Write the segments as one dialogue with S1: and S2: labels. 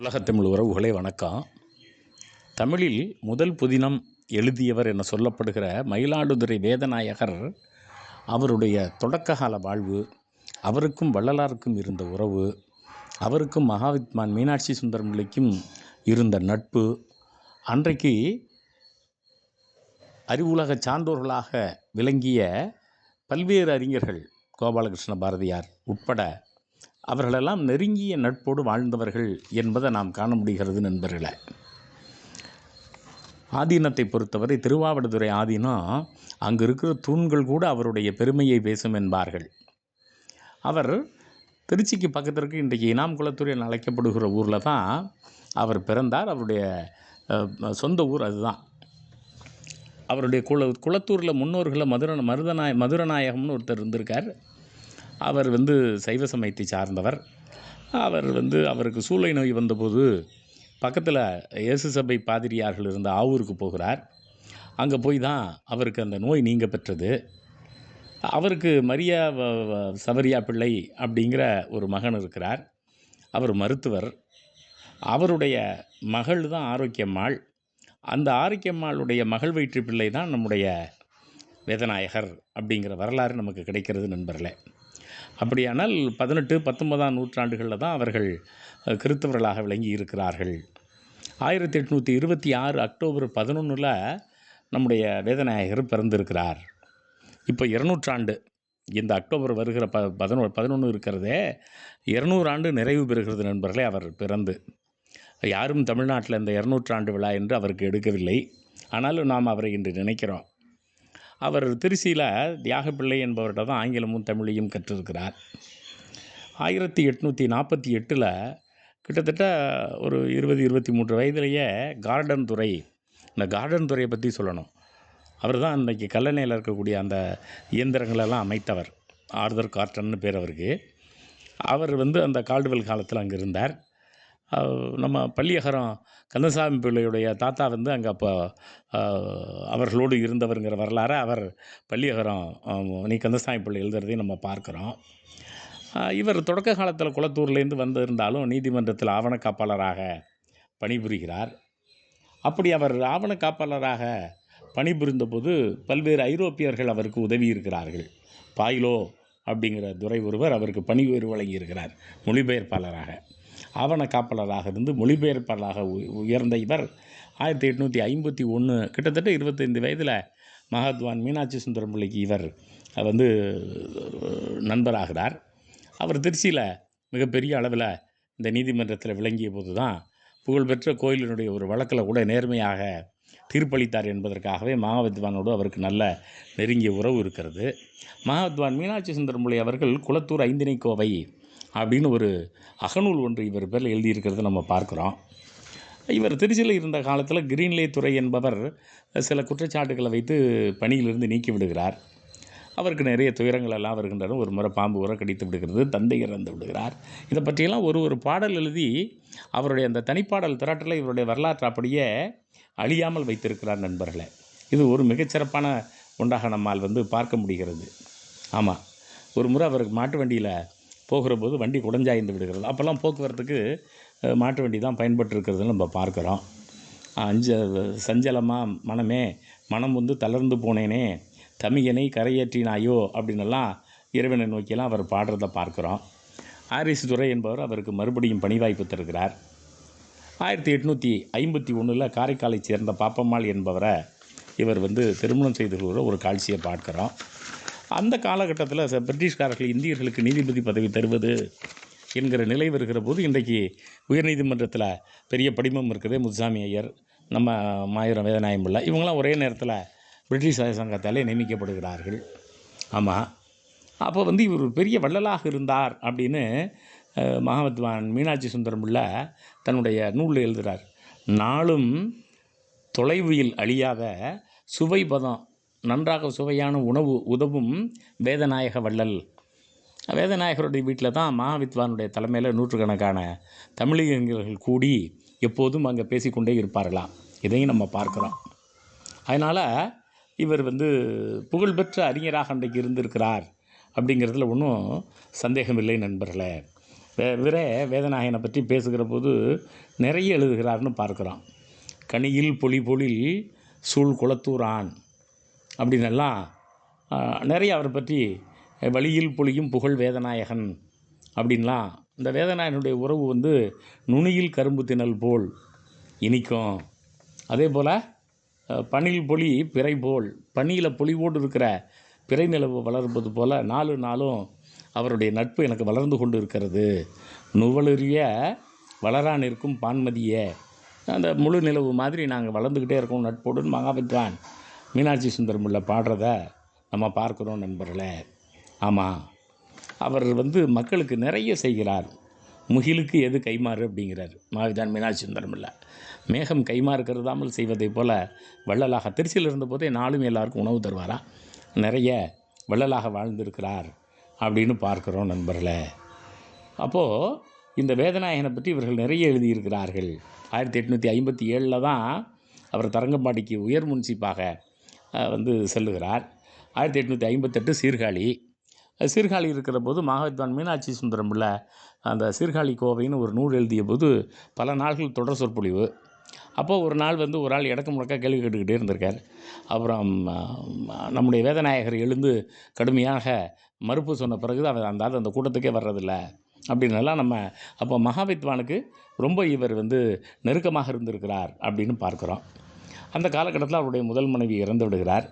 S1: உலகத்தமிழ் உறவுகளே வணக்கம். தமிழில் முதல் புதினம் எழுதியவர் என சொல்லப்படுகிற மயிலாடுதுறை வேதநாயகர் அவருடைய தொடக்ககால வாழ்வு, அவருக்கும் வள்ளலாருக்கும் இருந்த உறவு, அவருக்கும் மகாவித்வான் மீனாட்சி சுந்தரம் பிள்ளைக்கும் இருந்த நட்பு, அன்றைக்கு அறிவுலக சான்றோர்களாக விளங்கிய பல்வேறு அறிஞர்கள் கோபாலகிருஷ்ண பாரதியார் உட்பட அவர்களெல்லாம் நெருங்கிய நட்போடு வாழ்ந்தவர்கள் என்பதை நாம் காண முடிகிறது நண்பர்களே. ஆதீனத்தை பொறுத்தவரை திருவாவடுதுறை ஆதீனம் அங்கு இருக்கிற தூண்கள் கூட அவருடைய பெருமையை பேசும் என்பார்கள். அவர் திருச்சிக்கு பக்கத்திற்கு இன்றைக்கு இனாம் குளத்தூர் என அழைக்கப்படுகிற ஊரில் தான் அவர் பிறந்தார். அவருடைய சொந்த ஊர் அதுதான். அவருடைய குளத்தூரில் முன்னோர்களில் மதுரநாயகம்னு ஒருத்தர் இருந்திருக்கார். அவர் சைவ சமயத்தை சார்ந்தவர். அவர் அவருக்கு சூளை நோய் வந்தபோது பக்கத்தில் இயேசு சபை பாதிரியார்கள் இருந்த ஆவூருக்கு போகிறார். அங்கே போய் தான் அவருக்கு அந்த நோய் நீங்க பெற்றது. அவருக்கு மரியா சவரியா பிள்ளை அப்படிங்கிற ஒரு மகன் இருக்கிறார். அவர் மருத்துவர். அவருடைய மகள் தான் ஆரோக்கியம்மாள். அந்த ஆரோக்கியம்மாளுடைய மகள் வயிற்று பிள்ளை தான் நம்முடைய வேதநாயகர் அப்படிங்கிற வரலாறு நமக்கு கிடைக்கிறது நண்பர்களே. அப்படியானால் 18, 19ஆம் நூற்றாண்டுகளில் தான் அவர்கள் கிறித்தவர்களாக விளங்கி இருக்கிறார்கள். 1826 அக்டோபர் 11 நம்முடைய வேதநாயகர் பிறந்திருக்கிறார். இப்போ 200 ஆண்டு, இந்த அக்டோபர் வருகிற 11 இருக்கிறதே 200 ஆண்டு நிறைவு பெறுகிறது நண்பர்களே அவர் பிறந்து. யாரும் தமிழ்நாட்டில் இந்த 200 ஆண்டு விழா என்று அவருக்கு எடுக்கவில்லை. ஆனாலும் நாம் அவரை இன்று நினைக்கிறோம். அவர் திருச்சியில் தியாகப்பிள்ளை என்பவர்கிட்ட தான் ஆங்கிலமும் தமிழையும் கற்றிருக்கிறார். 1848 கிட்டத்தட்ட ஒரு 20-23 வயதிலேயே கார்டன் துறை, இந்த கார்டன் துறையை பற்றி சொல்லணும். அவர் தான் இன்றைக்கி கல்லணையில் இருக்கக்கூடிய அந்த இயந்திரங்களெல்லாம் அமைத்தவர். ஆர்தர் கார்டன்னு பேர் அவருக்கு. அவர் அந்த கால்டுவெல் காலத்தில் அங்கே இருந்தார். நம்ம பள்ளியகரம் கந்தசாமி பிள்ளையுடைய தாத்தா அங்கே அப்போ அவர்களோடு இருந்தவருங்கிற வரலாறு அவர் பள்ளியகரம் கந்தசாமி பிள்ளை எழுதுறதையும் நம்ம பார்க்குறோம். இவர் தொடக்க காலத்தில் குளத்தூர்லேருந்து வந்திருந்தாலும் நீதிமன்றத்தில் ஆவண காப்பாளராக பணிபுரிகிறார். அப்படி அவர் ஆவண காப்பாளராக பணிபுரிந்த போது பல்வேறு ஐரோப்பியர்கள் அவருக்கு உதவி இருக்கிறார்கள். பாயிலோ அப்படிங்கிற துறை ஒருவர் அவருக்கு பணி உயர்வு வழங்கியிருக்கிறார். மொழிபெயர்ப்பாளராக, ஆவண காப்பாளராக இருந்து மொழிபெயர்ப்பாளராக உயர்ந்த இவர் 1851 கிட்டத்தட்ட 25 வயதில் மகாத்வான் மீனாட்சி சுந்தரம் பிள்ளைக்கு இவர் நண்பராகிறார். அவர் திருச்சியில் மிகப்பெரிய அளவில் இந்த நீதிமன்றத்தில் விளங்கிய போது தான் புகழ்பெற்ற கோயிலினுடைய ஒரு வழக்கில் கூட நேர்மையாக தீர்ப்பளித்தார் என்பதற்காகவே மகாவித்வானோடு அவருக்கு நல்ல நெருங்கிய உறவு இருக்கிறது. மகாவித்வான் மீனாட்சி சுந்தரம் பிள்ளை அவர்கள் குளத்தூர் ஐந்திணை கோவை அப்படின்னு ஒரு அகநூல் ஒன்று இவர் பேரில் எழுதியிருக்கிறது நம்ம பார்க்குறோம். இவர் திருச்சியில் இருந்த காலத்தில் கிரீன்லே துறை என்பவர் சில குற்றச்சாட்டுகளை வைத்து பணியிலிருந்து நீக்கி விடுகிறார். அவருக்கு நிறைய துயரங்கள் எல்லாம் வருகின்றன. ஒரு முறை பாம்பு உர கடித்து விடுகிறது, தந்தை இறந்து விடுகிறார். இதை பற்றியெல்லாம் ஒரு பாடல் எழுதி அவருடைய அந்த தனிப்பாடல் திரட்டில் இவருடைய வரலாற்று அப்படியே அழியாமல் வைத்திருக்கிறார் நண்பர்களே. இது ஒரு மிகச்சிறப்பான ஒன்றாக நம்மால் பார்க்க முடிகிறது. ஆமாம், ஒரு முறை அவருக்கு மாட்டு வண்டியில் போகிற போது வண்டி குடஞ்சாய்ந்து விடுகிறது. அப்போல்லாம் போக்குவரத்துக்கு மாட்டு வண்டி தான் பயன்பட்டுருக்கிறதுன்னு நம்ம பார்க்குறோம். சஞ்சலமாக மனமே மனம் தளர்ந்து போனேனே தமியனை கரையேற்றினாயோ அப்படின்னெல்லாம் இறைவனை நோக்கியெல்லாம் அவர் பாடுறதை பார்க்குறோம். ஆரிஸ் துரை என்பவர் அவருக்கு மறுபடியும் பணி வாய்ப்பு தருகிறார். 1851 காரைக்காலை சேர்ந்த பாப்பம்மாள் என்பவரை இவர் திருமணம் செய்து கொள்கிற ஒரு காட்சியை பார்க்குறோம். அந்த காலகட்டத்தில் பிரிட்டிஷ்காரர்கள் இந்தியர்களுக்கு நீதிபதி பதவி தருவது என்கிற நிலை வருகிற போது இன்றைக்கு உயர்நீதிமன்றத்தில் பெரிய படிமம் இருக்குது. முத்துசாமி ஐயர், நம்ம மாயூரம் வேதநாயகம் பிள்ளை, இவங்களாம் ஒரே நேரத்தில் பிரிட்டிஷ் அரசாங்கத்தாலே நியமிக்கப்படுகிறார்கள். ஆமாம், அப்போ இவர் ஒரு பெரிய வள்ளலாக இருந்தார் அப்படின்னு மகாவித்வான் மீனாட்சி சுந்தரம் பிள்ளை தன்னுடைய நூலில் எழுதுகிறார். நாளும் தொலைவில் அழியாத சுவை பதம், நன்றாக சுவையான உணவு உதவும் வேதநாயக வள்ளல். வேதநாயகருடைய வீட்டில் தான் மகாவித்வானுடைய தலைமையில் நூற்றுக்கணக்கான தமிழறிஞர்கள் கூடி எப்போதும் அங்கே பேசிக்கொண்டே இருப்பார்களாம். இதையும் நம்ம பார்க்குறோம். அதனால் இவர் புகழ்பெற்ற அறிஞராக அன்றைக்கு இருந்திருக்கிறார் அப்படிங்கிறதுல ஒன்றும் சந்தேகமில்லை நண்பர்களே. இவரே வேதநாயகனை பற்றி பேசுகிற போது நிறைய எழுதுகிறார்னு பார்க்குறோம். கனியில் பொலி பொழில் சூழ் குளத்தூரான் அப்படின்னெல்லாம் நிறைய அவரை பற்றி வழியில் பொழியும் புகழ் வேதநாயகன் அப்படின்லாம். இந்த வேதநாயகனுடைய உறவு வந்து நுனியில் கரும்பு திணல் போல் இனிக்கும். அதே போல் பனில் பொலி பிறை போல், பனியில் பொலிவோடு இருக்கிற பிறை நிலவு வளர்ப்பது போல் நாலு நாளும் அவருடைய நட்பு எனக்கு வளர்ந்து கொண்டு இருக்கிறது. நுவலுரிய வளரா நிற்கும் பான்மதியே, அந்த முழு நிலவு மாதிரி நாங்கள் வளர்ந்துக்கிட்டே இருக்கோம் நட்போடுன்னு மகாவித்வான் மீனாட்சி சுந்தரம் பிள்ளை பாடுறத நம்ம பார்க்குறோம் நண்பர்களே. ஆமாம், அவர் வந்து மக்களுக்கு நிறைய செய்கிறார். முகிலுக்கு எது கைமாறு அப்படிங்கிறார் மகாவித்வான் மீனாட்சி சுந்தரம் பிள்ளை. மேகம் கைமாறு கருதாமல் செய்வதைப் போல் வள்ளலாக திருச்சியில் இருந்தபோதே நாளும் எல்லாருக்கும் உணவு தருவாரா, நிறைய வள்ளலாக வாழ்ந்திருக்கிறார் அப்படின்னு பார்க்குறோம் நண்பர்களே. அப்போது இந்த வேதநாயகனை பற்றி இவர்கள் நிறைய எழுதியிருக்கிறார்கள். 1857 தான் அவர் தரங்கம்பாடிக்கு உயர் முன்சிப்பாக வந்து செல்லுகிறார். 1858 சீர்காழி. சீர்காழி இருக்கிற போது மகாவித்வான் மீனாட்சி சுந்தரம் பிள்ளை அந்த சீர்காழி கோவைன்னு ஒரு நூல் எழுதிய போது பல நாள்கள் தொடர் சொற்பொழிவு. அப்போது ஒரு நாள் வந்து ஒரு ஆள் இடக்கு முழக்க கேள்வி கேட்டுக்கிட்டே இருந்திருக்கார். அப்புறம் நம்முடைய வேதநாயகர் எழுந்து கடுமையாக மறுப்பு சொன்ன பிறகு அந்த கூட்டத்துக்கே வர்றதில்ல அப்படின்னெல்லாம் நம்ம அப்போ மகாவித்வானுக்கு ரொம்ப இவர் வந்து நெருக்கமாக இருந்திருக்கிறார் அப்படின்னு பார்க்குறோம். அந்த காலகட்டத்தில் அவருடைய முதல் மனைவி இறந்து விடுகிறார்.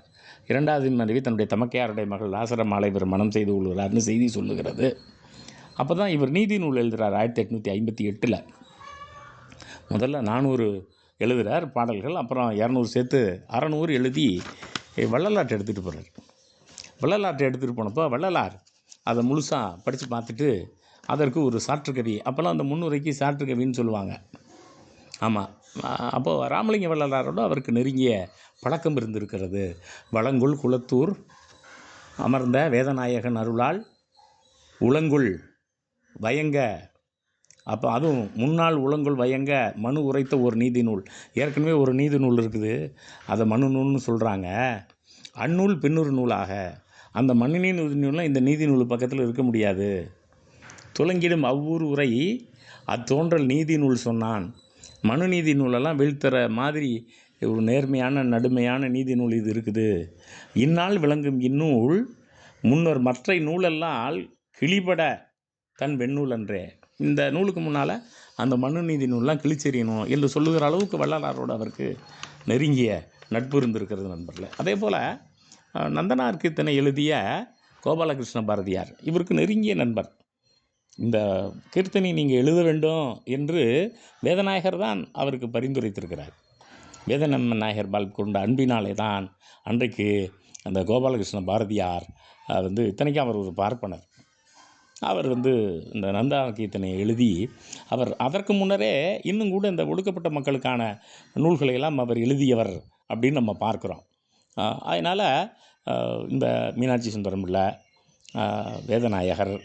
S1: இரண்டாவது மனைவி தன்னுடைய தமக்கையாருடைய மகள் லாசரம்மாளை இவர் மனம் செய்து கொள்கிறார்னு செய்தி சொல்லுகிறது. அப்போ தான் இவர் நீதி நூல் எழுதுகிறார். 1858 முதல்ல 400 எழுதுகிறார் பாடல்கள், அப்புறம் 200 சேர்த்து 600 எழுதி வள்ளலாற்றை எடுத்துகிட்டு போகிறார். வள்ளலாற்றை எடுத்துகிட்டு போனப்போ வள்ளலார் அதை முழுசாக படித்து பார்த்துட்டு அதற்கு ஒரு சாற்றுக்கவி, அப்போல்லாம் அந்த முன்னுரைக்கு சாற்றுக்கவின்னு சொல்லுவாங்க. ஆமாம், அப்போது ராமலிங்க வள்ளலாரோடு அவருக்கு நெருங்கிய பழக்கம் இருந்திருக்கிறது. வளங்குள் குளத்தூர் அமர்ந்த வேதநாயகன் அருளால் உளங்குள் வயங்க, அப்போ அதுவும் முன்னாள் உளங்குள் வயங்க மனு உரைத்த ஒரு நீதி நூல். ஏற்கனவே ஒரு நீதி நூல் இருக்குது, அதை மனு நூல்னு சொல்கிறாங்க. அந்நூல் பின்னொரு நூலாக, அந்த மனு நீதி நூல்லாம் இந்த நீதி நூல் பக்கத்தில் இருக்க முடியாது. துலங்கிடும் அவ்வூர் உரை அத்தோன்றல் நீதி நூல் சொன்னான். மனு நீதி நூலெல்லாம் வீழ்த்துற மாதிரி ஒரு நேர்மையான நடுமையான நீதி நூல் இது இருக்குது. இந்நாள் விளங்கும் இந்நூல் முன்னர் மற்ற நூலெல்லாம் கிளிபட தன் வெண்ணூல் அன்றே. இந்த நூலுக்கு முன்னால் அந்த மனு நீதி நூல்லாம் கிழிச்செறியணும் என்று சொல்லுகிற அளவுக்கு வள்ளலாரோடு அவருக்கு நெருங்கிய நட்பு இருந்திருக்கிறது நண்பர்களே. அதே போல் நந்தனார் கீர்த்தனை எழுதிய கோபாலகிருஷ்ண பாரதியார் இவருக்கு நெருங்கிய நண்பர். இந்த கீர்த்தனை நீங்கள் எழுத வேண்டும் என்று வேதநாயகர் தான் அவருக்கு பரிந்துரைத்திருக்கிறார். வேதநாயகர் பால் கொண்ட அன்பினாலே தான் அன்றைக்கு அந்த கோபாலகிருஷ்ண பாரதியார் வந்து இத்தனைக்கும் அவர் ஒரு பார்ப்பனர். அவர் வந்து இந்த நந்தா கீர்த்தனை எழுதி அவர் அதற்கு முன்னரே இன்னும் கூட இந்த ஒடுக்கப்பட்ட மக்களுக்கான நூல்களை எல்லாம் அவர் எழுதியவர் அப்படின்னு நம்ம பார்க்குறோம். அதனால் இந்த மீனாட்சி சுந்தரம் பிள்ளை, வேதநாயகர்,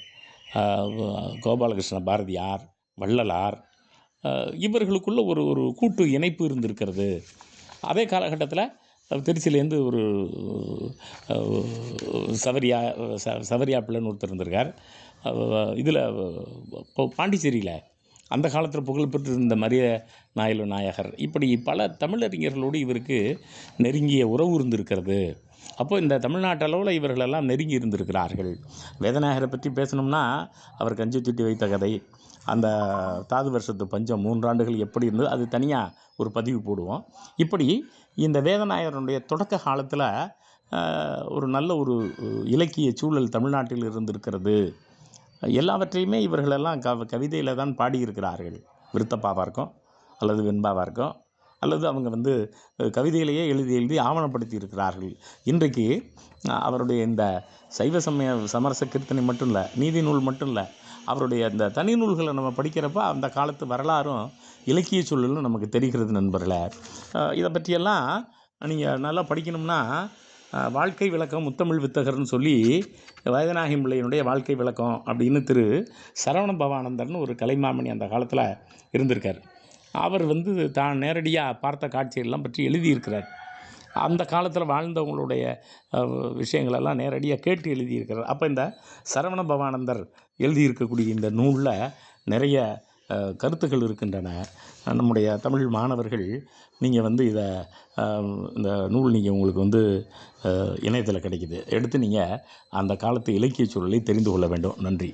S1: கோபாலகிருஷ்ண பாரதியார், வள்ளலார் இவர்களுக்குள்ள ஒரு கூட்டு இணைப்பு இருந்திருக்கிறது. அதே காலகட்டத்தில் திருச்சியிலேருந்து ஒரு சவரியா பிள்ளைன்னு ஒருத்தர் இருந்திருக்கார். இதில் இப்போ பாண்டிச்சேரியில் அந்த காலத்தில் புகழ்பெற்று இருந்த மரிய நாயலு நாயகர், இப்படி பல தமிழறிஞர்களோடு இவருக்கு நெருங்கிய உறவு இருந்திருக்கிறது. அப்போ இந்த தமிழ்நாட்டு அளவில் இவர்களெல்லாம் நெருங்கி இருந்திருக்கிறார்கள். வேதநாயகரை பற்றி பேசணும்னா அவர் கஞ்சி தூட்டி வைத்த கதை, அந்த தாது வருஷத்து பஞ்சம் 3 ஆண்டுகள் எப்படி இருந்தது, அது தனியாக ஒரு பதிவு போடுவோம். இப்படி இந்த வேதநாயகருடைய தொடக்க காலத்தில் ஒரு நல்ல ஒரு இலக்கிய சூழல் தமிழ்நாட்டில் இருந்திருக்கிறது. எல்லாவற்றையுமே இவர்களெல்லாம் கவிதையில் தான் பாடியிருக்கிறார்கள். விருத்தப்பாவாக இருக்கும் அல்லது வெண்பாவாக இருக்கும், அல்லது அவங்க வந்து கவிதையிலேயே எழுதி ஆவணப்படுத்தி இருக்கிறார்கள். இன்றைக்கு அவருடைய இந்த சைவ சமரச கீர்த்தனை மட்டும் இல்லை, நீதி நூல் மட்டும் இல்லை, அவருடைய இந்த தனி நூல்களை நம்ம படிக்கிறப்ப அந்த காலத்து வரலாறும் இலக்கிய சூழலும் நமக்கு தெரிகிறது நண்பர்களே. இதை பற்றியெல்லாம் நீங்கள் நல்லா படிக்கணும்னா வாழ்க்கை விளக்கம் முத்தமிழ் வித்தகர்னு சொல்லி வேதநாயகி பிள்ளையினுடைய வாழ்க்கை விளக்கம் அப்படின்னு திரு சரவண பவானந்தர்னு ஒரு கலைமாமணி அந்த காலத்தில் இருந்திருக்கார். அவர் வந்து தான் நேரடியாக பார்த்த காட்சிகளெல்லாம் பற்றி எழுதியிருக்கிறார். அந்த காலத்தில் வாழ்ந்தவங்களுடைய விஷயங்களெல்லாம் நேரடியாக கேட்டு எழுதியிருக்கிறார். அப்போ இந்த சரவண பவானந்தர் எழுதியிருக்கக்கூடிய இந்த நூலில் நிறைய கருத்துக்கள் இருக்கின்றன. நம்முடைய தமிழ் மாணவர்கள் நீங்கள் வந்து இதை இந்த நூல் நீங்கள் உங்களுக்கு வந்து இணையத்தில் கிடைக்குது, எடுத்து நீங்கள் அந்த காலத்து இலக்கிய சூழலை தெரிந்து கொள்ள வேண்டும். நன்றி.